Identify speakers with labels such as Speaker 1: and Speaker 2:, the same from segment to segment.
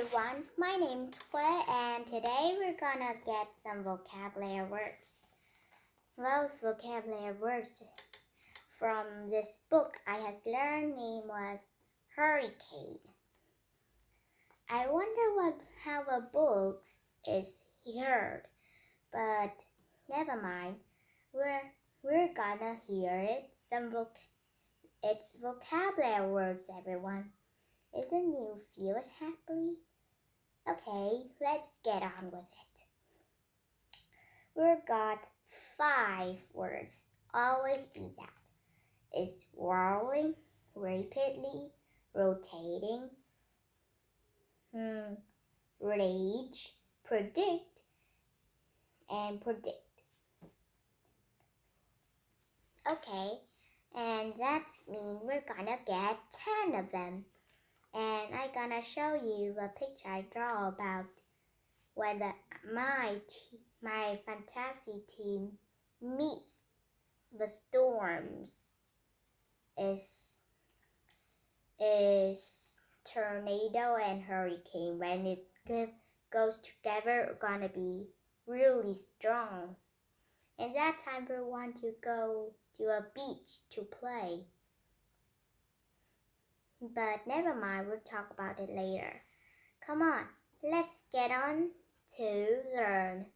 Speaker 1: everyone, my name is Hue and today we're gonna get some vocabulary words. Those vocabulary words from this book I has learned name was hurricane. I wonder how the books is heard, but never mind. We're gonna hear it. It's vocabulary words, everyone. Isn't you feel it happily? Okay, let's get on with it. We've got 5 words. Always be that. It's whirling, rapidly, rotating, rage, predict, and predict. Okay, and that means we're gonna get 10 of them. And I'm gonna show you the picture I draw about when my fantasy team meets the storms is tornado and hurricane. When it goes together, gonna be really strong. And that time we want to go to a beach to play. But never mind, we'll talk about it later. Come on, let's get on to learn.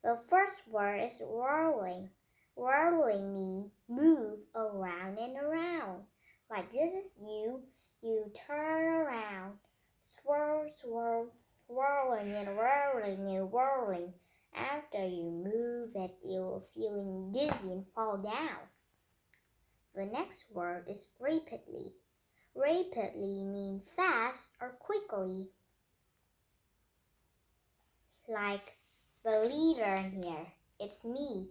Speaker 1: The first word is whirling. Whirling means move around and around. Like this is you turn around, swirl, swirl, whirling and whirling and whirling. After you move it, you're feeling dizzy and fall down. The next word is rapidly. Rapidly means fast or quickly. Like the leader here, it's me.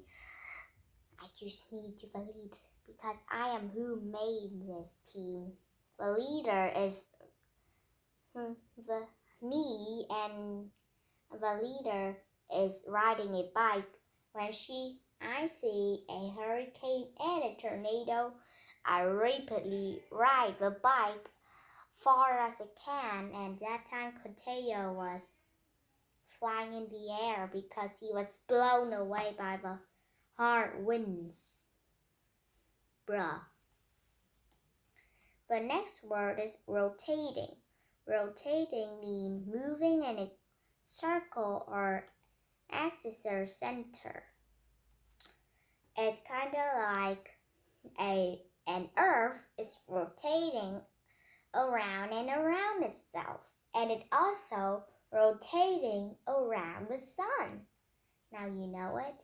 Speaker 1: I just need to be the leader because I am who made this team. The leader is me, and the leader is riding a bike. When I see a hurricane and a tornado, I rapidly ride the bike far as I can, and that time Conteo was flying in the air because he was blown away by the hard winds. Bruh. The next word is rotating. Rotating means moving in a circle or axis or center. It's kind of like an earth is rotating around and around itself, and it also rotating around the sun. Now you know it.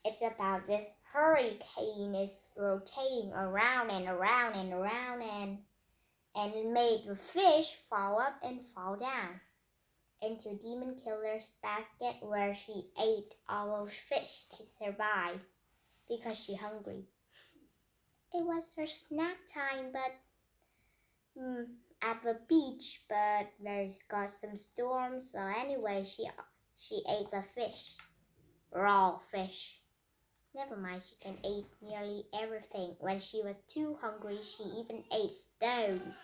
Speaker 1: It's about this hurricane is rotating around and around and around and it made the fish fall up and fall down into Demon Killer's basket where she ate all those fish to survive because she's hungry. It was her snack time, but at the beach, but there's got some storms. So anyway, she ate the fish, raw fish. Never mind, she can eat nearly everything. When she was too hungry, she even ate stones.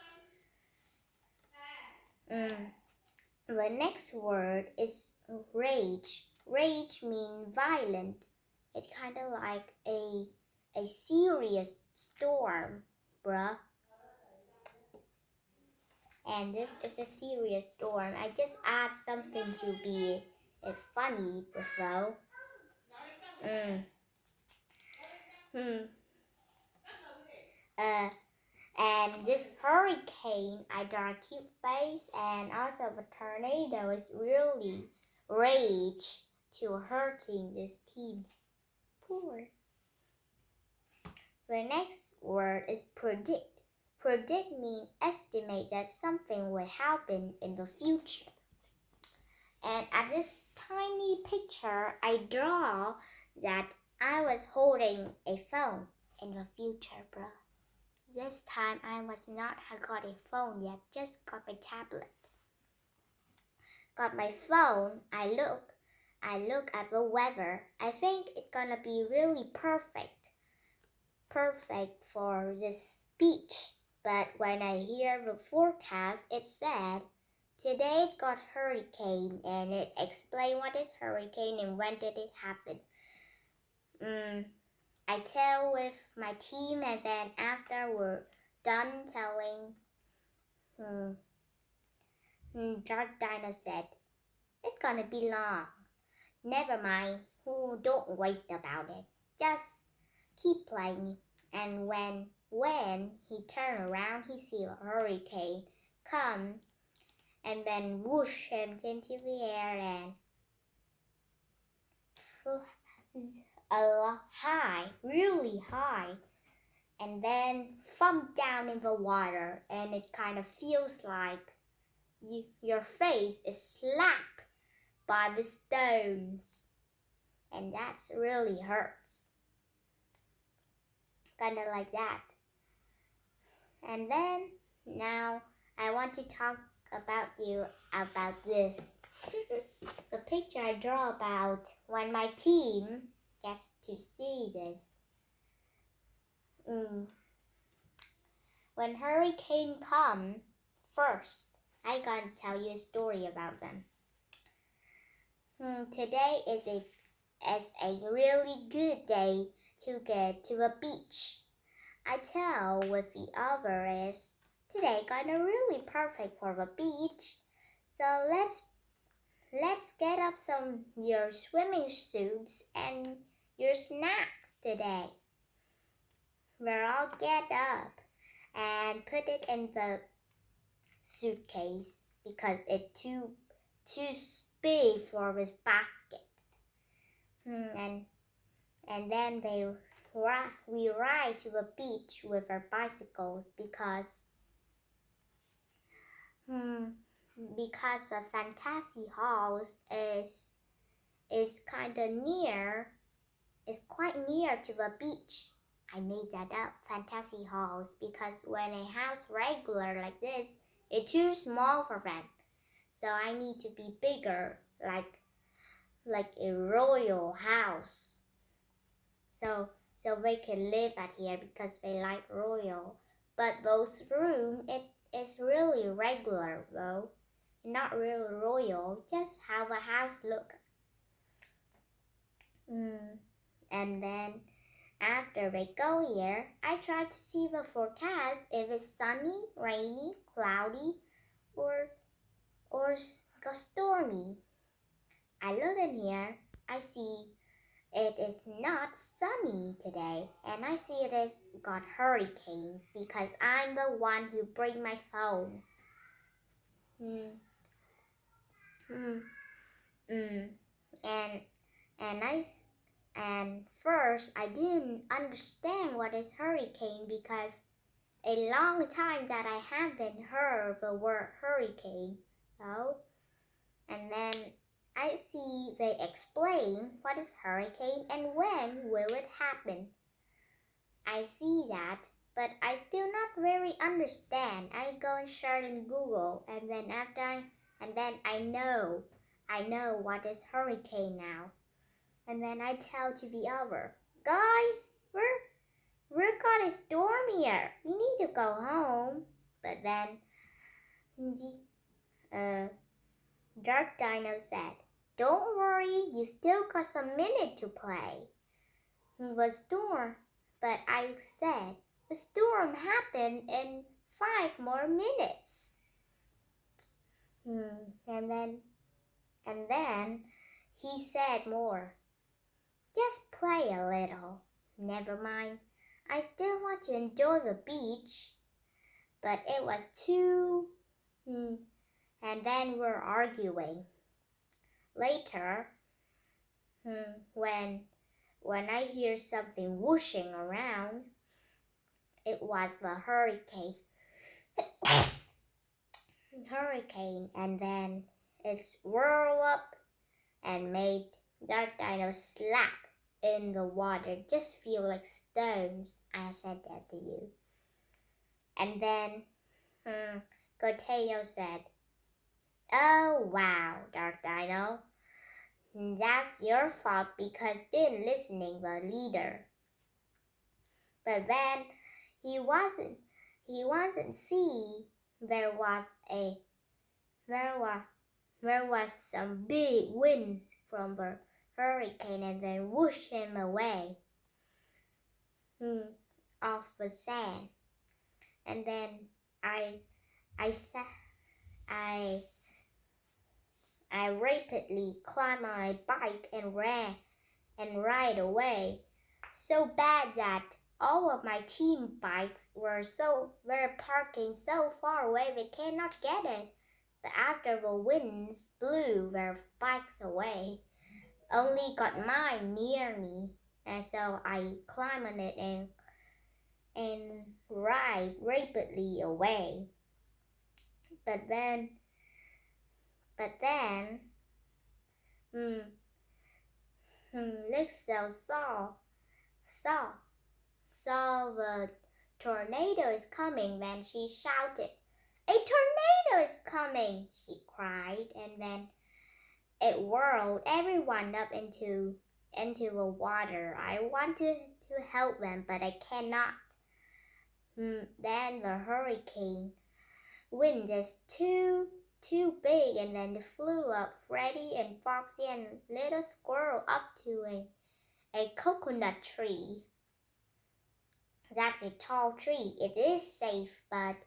Speaker 1: The next word is rage. Rage means violent. It's kind of like a serious storm, bruh. And this is a serious storm. I just add something to be funny, though. And this hurricane, I draw a cute face, and also the tornado is really rage to hurting this team. Poor. The next word is predict. Predict means estimate that something will happen in the future. And at this tiny picture, I draw that I was holding a phone in the future, bro. This time I was not got a phone yet, just got my tablet. Got my phone, I look at the weather. I think it's gonna be really perfect for this beach. But when I hear the forecast, it said Today it got hurricane and it explained what is hurricane and when did it happen. I tell with my team and then after we're done telling, Dark Dino said, it's gonna be long. Never mind, don't waste about it. Just keep playing. And when he turned around, he see a hurricane come and then whoosh him into the air and high, really high, and then thump down in the water, and it kind of feels like your face is slapped by the stones, and that's really hurts. Kind of like that. And then now I want to talk about this. The picture I draw about when my team gets to see this. When hurricane come first, I gonna tell you a story about them. Today is a really good day to get to a beach. I tell with the other is today gonna really perfect for the beach. So let's get up some your swimming suits and your snacks today. We'll all get up and put it in the suitcase because it's too big for this basket. And then we ride to the beach with our bicycles because the fantasy house is quite near to the beach. I made that up, fantasy halls, because when a house regular like this, it's too small for them. So I need to be bigger, like a royal house. So they can live at here because they like royal. But those room, it is really regular though. Not really royal, just how the house look. And then after they go here, I try to see the forecast if it's sunny, rainy, cloudy, or stormy. I look in here, I see it is not sunny today, and I see it is got hurricane because I'm the one who bring my phone. And first I didn't understand what is hurricane because a long time that I haven't heard the word hurricane. And then I see they explain what is hurricane and when will it happen. I see that, but I still not very understand. I go and search in Google, and then I know what is hurricane now. And then I tell to the other, guys, we're got a storm here. We need to go home. But then Dark Dino said, don't worry, you still got some minute to play. The storm, but I said, the storm happened in 5 more minutes. And then he said more. Just play a little. Never mind. I still want to enjoy the beach. But it was too... And then we're arguing. Later, when I hear something whooshing around, it was the hurricane. And then it swirled up and made Dark Dino slap in the water. Just feel like stones. I said that to you. And then Goteo said, oh wow, Dark Dino. That's your fault because didn't listening the leader. But then he wasn't see there was a there was some big winds from the hurricane and then whooshed him away off the sand. And then I rapidly climbed on a bike and ran and ride away, so bad that all of my team bikes were parking so far away they cannot get it. But after the winds blew their bikes away, only got mine near me, and so I climb on it and ride rapidly away. But then Lixo saw the tornado is coming. Then she shouted, "A tornado is coming!" she cried, and then it whirled everyone up into the water. I wanted to help them, but I cannot. Then the hurricane wind is too big, and then flew up Freddy and Foxy and little squirrel up to a coconut tree. That's a tall tree. It is safe, but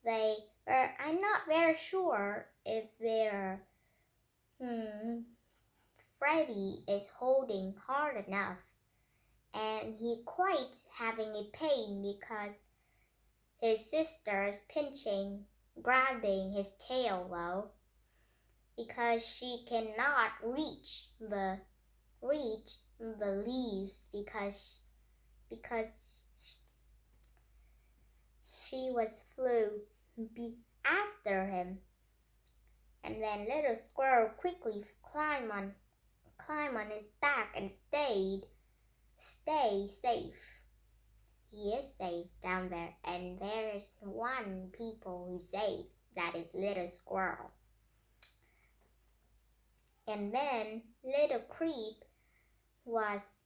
Speaker 1: I'm not very sure if Freddy is holding hard enough, and he quite having a pain because his sister is grabbing his tail though, because she cannot reach the leaves because she flew after him. And then little squirrel quickly climb on his back and stay safe. He is safe down there, and there is one people who's safe. That is little squirrel. And then little creep was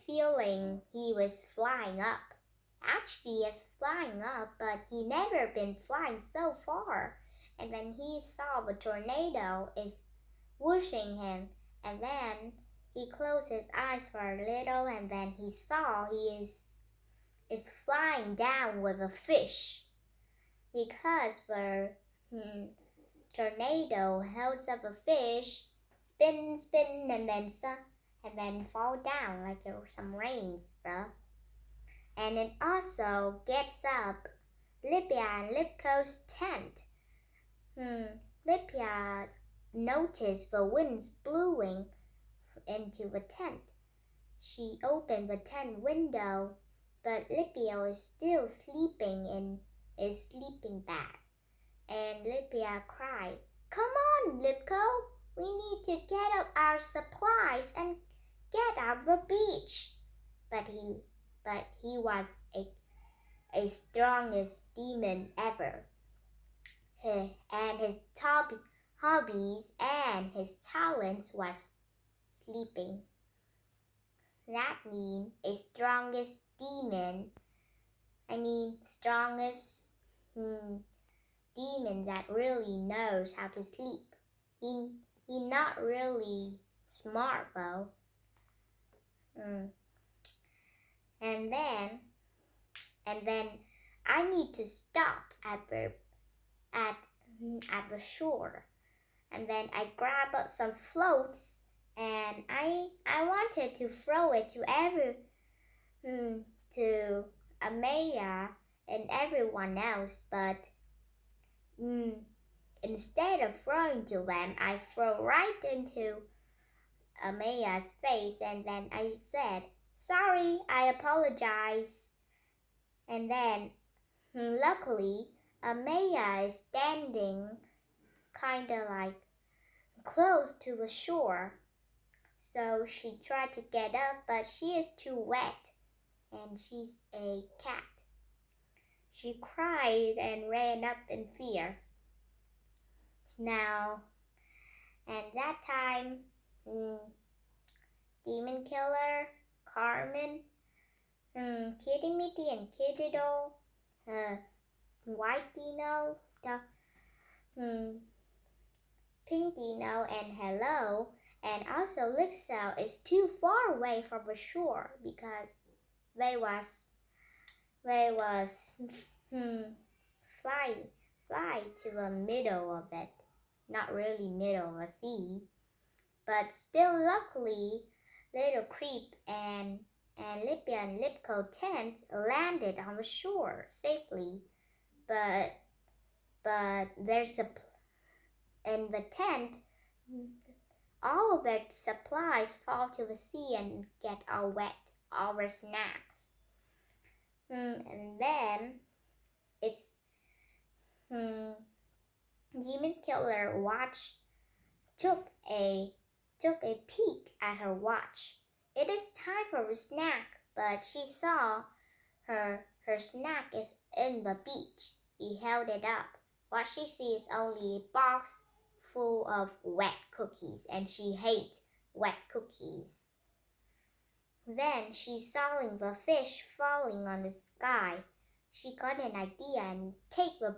Speaker 1: feeling he was flying up. Actually, he is flying up, but he never been flying so far. And when he saw the tornado is whooshing him, and then he closed his eyes for a little, and then he saw he is flying down with a fish, because the tornado holds up a fish, spin, and then fall down like there were some rains, bro. And it also gets up Libya and Lipko's tent. Libya noticed the winds blowing into the tent. She opened the tent window, but Libya is still sleeping in his sleeping bag. And Libya cried, "Come on, Lipko! We need to get up our supplies and get out the beach." But he was a strongest demon ever. And his hobbies and his talents was sleeping. That means a strongest demon. Strongest demon that really knows how to sleep. He not really smart though. And then I need to stop at the shore. And then I grab up some floats, and I wanted to throw it to Amaya and everyone else, but instead of throwing to them, I throw right into Amaya's face, and then I said, "Sorry, I apologize." And then luckily Amaya is standing kinda like close to the shore, so she tried to get up, but she is too wet, and she's a cat. She cried and ran up in fear. Now, and that time, Demon Killer, Carmen, Kitty Mitty, and Kitty Doll white dino, pink dino, and hello. And also Lixel is too far away from the shore because they was fly to the middle of it. Not really middle of the sea, but still luckily Little Creep and Lippy and Lipco tent landed on the shore safely. But there's in the tent, all of their supplies fall to the sea and get all wet, all their snacks. And then it's Demon Killer took a peek at her watch. It is time for a snack, but she saw her snack is in the beach. He held it up. What she sees is only a box full of wet cookies, and she hates wet cookies. Then she saw the fish falling on the sky. She got an idea and take the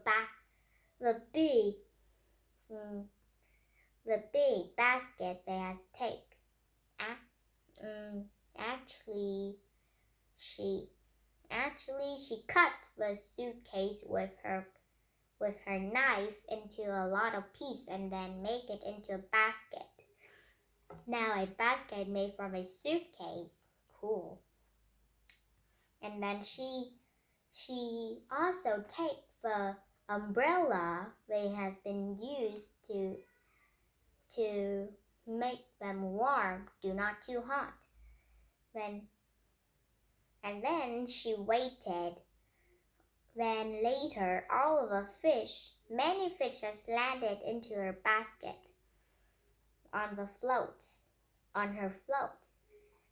Speaker 1: big basket they has take. Actually she cut the suitcase with her knife into a lot of pieces and then make it into a basket. Now a basket made from a suitcase. Cool. And then she also take the umbrella that has been used to make them warm, do not too hot. And then she waited. Then later, all of the many fish has landed into her basket on her floats.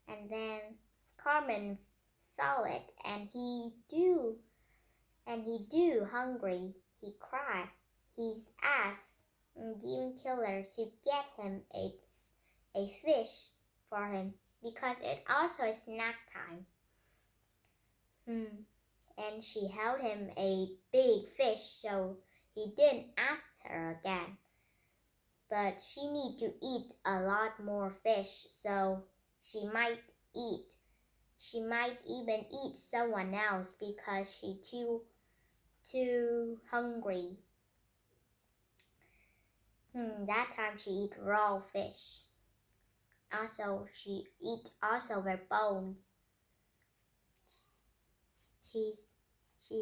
Speaker 1: And then Carmen saw it, and he do hungry. He cried. He's asked Demon Killer to get him a fish for him because it also is snack time. And she held him a big fish, so he didn't ask her again. But she need to eat a lot more fish, so she might even eat someone else because she too hungry. That time she eat raw fish. Also, she eat also their bones. She's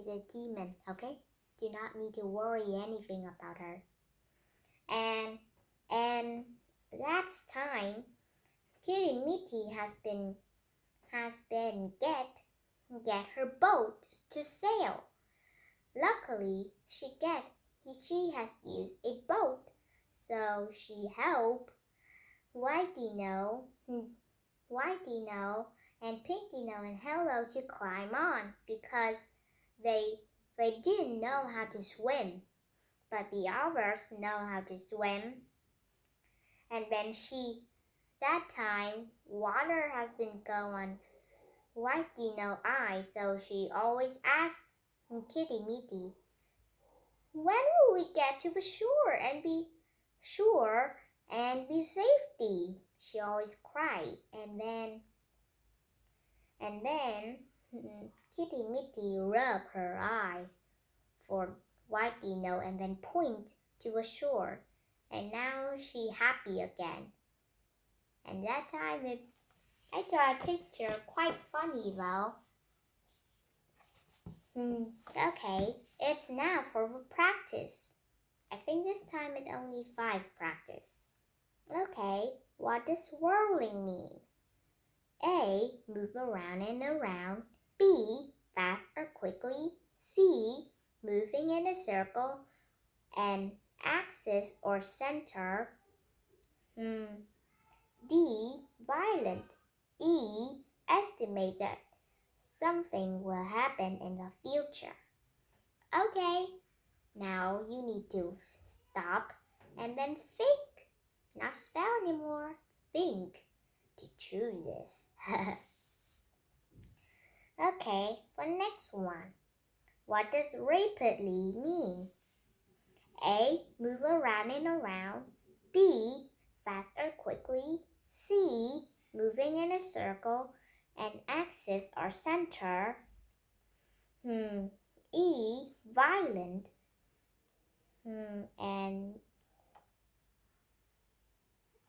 Speaker 1: a demon, okay? Do not need to worry anything about her. And that's time Kitty Mitty has been get her boat to sail. Luckily, she has used a boat, so she helped White Dino and Pink Dino and Hello to climb on because they didn't know how to swim, but the others know how to swim. And then that time water has been going White Dino eyes, so she always asks Kitty Mitty, when will we get to the shore and be safety? She always cried, and then Kitty Mitty rubbed her eyes for White Dino and then point to the shore, and now she happy again. And that time I draw a picture quite funny though. Okay, it's now for the practice. I think this time it's only 5 practice. Okay, what does whirling mean? A, move around and around. B, fast or quickly. C, moving in a circle and axis or center. D, violent. E, estimate that something will happen in the future. Okay, now you need to stop and then think. Not spell anymore. Think to choose this. Okay, the next one. what does rapidly mean? A. Move around and around. B. Fast or quickly. C. Moving in a circle, an axis or center. E. Violent. And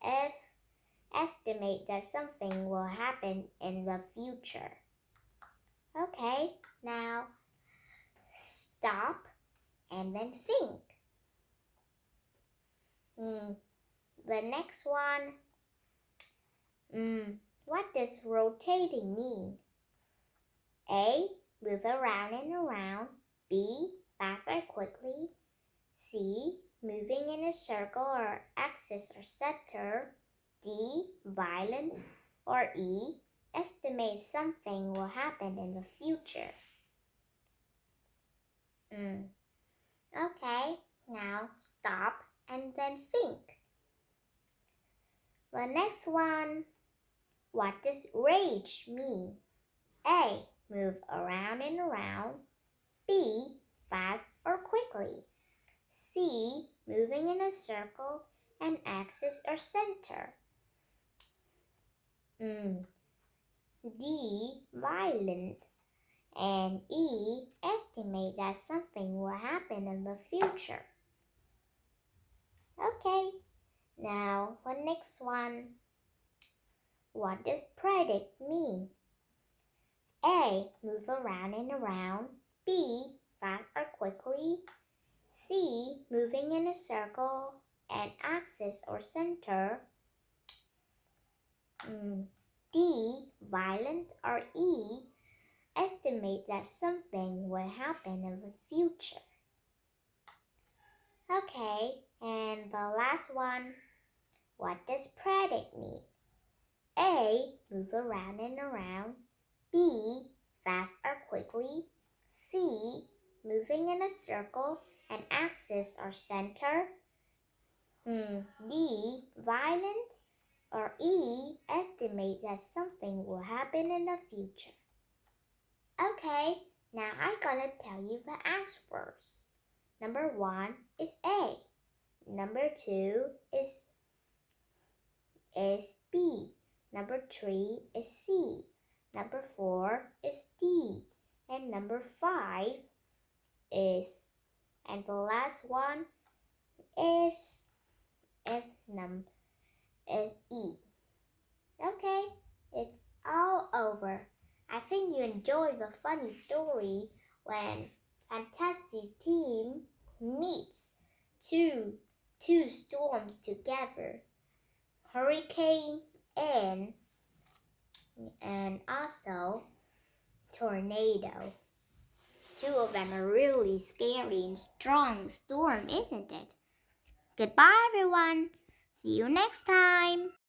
Speaker 1: F. Estimate that something will happen in the future. Okay, now stop and then think. The next one. What does rotating mean? A. Move around and around. B. Fast or quickly. C. Moving in a circle or axis or center. D. Violent. Or E. Estimate something will happen in the future. Okay, now stop and then think. The next one. What does rage mean? A. Move around and around. B. Fast or quickly. C. Moving in a circle, an axis or center. D. Violent. And E. Estimate that something will happen in the future. Okay, now the next one. What does predict mean? A. Move around and around. B. Fast or quickly. C. Moving in a circle, an axis or center. D. Violent. Or E. Estimate that something will happen in the future. Okay, and the last one. What does predict mean? A. Move around and around. B. Fast or quickly. C. Moving in a circle, an axis or center. D. Violent. Or E. Estimate that something will happen in the future. Okay, now I'm gonna tell you the answers. Number 1 is A. Number 2 is B. Number 3 is C. Number 4 is D. And number 5 is, and the last one is E. Okay, it's all over. I think you enjoyed the funny story when fantastic team meets two storms together, hurricane and also tornado. Two of them are really scary and strong storm, isn't it? Goodbye, everyone. See you next time.